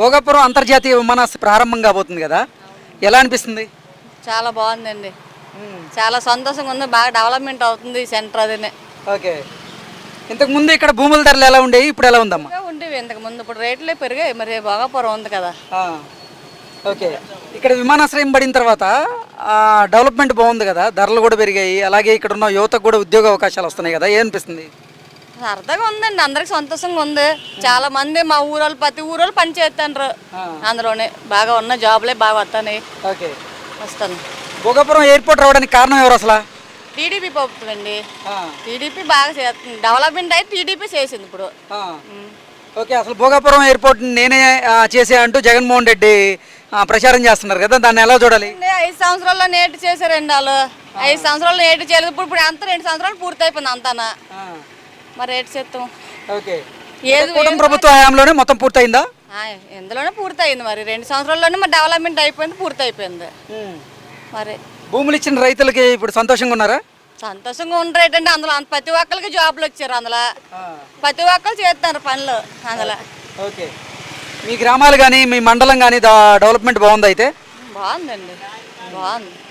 భోగాపురం అంతర్జాతీయ విమానాశ్రయం ప్రారంభం కాబోతుంది కదా, ఎలా అనిపిస్తుంది? చాలా బాగుందండి. చాలా సంతోషంగా ఉంది. బాగా డెవలప్మెంట్ అవుతుంది ఈ సెంటర్ అదినే. ఓకే. ఇంతకు ముందు ఇక్కడ భూముల ధరలు ఎలా ఉండేవి, ఇప్పుడు ఎలా ఉందమ్మా? ఉండేవి ఇంతకు ముందు, ఇప్పుడు రేట్లే పెరిగాయి. మరి భోగాపురం ఉంది కదా. ఓకే. ఇక్కడ విమానాశ్రయం పడిన తర్వాత డెవలప్మెంట్ బాగుంది కదా, ధరలు కూడా పెరిగాయి, అలాగే ఇక్కడ ఉన్న యువతకు కూడా ఉద్యోగ అవకాశాలు వస్తున్నాయి కదా, ఏమనిపిస్తుంది? సరదాగా ఉందండి, అందరికి సంతోషంగా ఉంది. చాలా మంది మా ఊరోళ్ళు ప్రతి ఊరోళ్ళు పని చేస్తాండ్రు అందులోనే. బాగా ఉన్న జాబ్లే బాగా వస్తాయి. ఓకే. వస్తాను. భోగాపురం ఎయిర్పోర్ట్ రావడానికి కారణం ఎవరు అసలు? టీడీపీ ప్రభుత్వం అండి. టీడీపీ బాగా చేస్తుంది, డెవలప్మెంట్ అయితే టీడీపీ చేసింది ఇప్పుడు. ఓకే. అసలు భోగాపురం ఎయిర్పోర్ట్ నేనే చేసే అంటూ జగన్మోహన్ రెడ్డి ప్రచారం చేస్తున్నారు కదా, దాన్ని ఎలా చూడాలి? 5 సంవత్సరాల్లో నేటి చేశారండి వాళ్ళు. 5 సంవత్సరాలు నేటి చేయలేదు. ఇప్పుడు అంతా 2 సంవత్సరాలు పూర్తి అయిపోయింది అంతానా. మరి ఏటి చేస్తాం? ఓకే. కూటమి ప్రభుత్వ హయాంలోనే మొత్తం పూర్తయిందా? ఎందులోనే పూర్తయింది. మరి 2 సంవత్సరాల్లోనే మరి డెవలప్మెంట్ అయిపోయింది, పూర్తి అయిపోయింది. మరి భూములు ఇచ్చిన రైతులకి ఇప్పుడు సంతోషంగా ఉన్నారా? సంతోషంగా ఉండరేటండి. అందులో ప్రతి ఒక్కరికి జాబ్లు వచ్చారు. అందులో ప్రతి ఒక్కరు చేస్తున్నారు పనులు అందులో. ఓకే. మీ గ్రామాలు కానీ మీ మండలం కానీ డెవలప్మెంట్ బాగుంది అయితే? బాగుందండి, బాగుంది.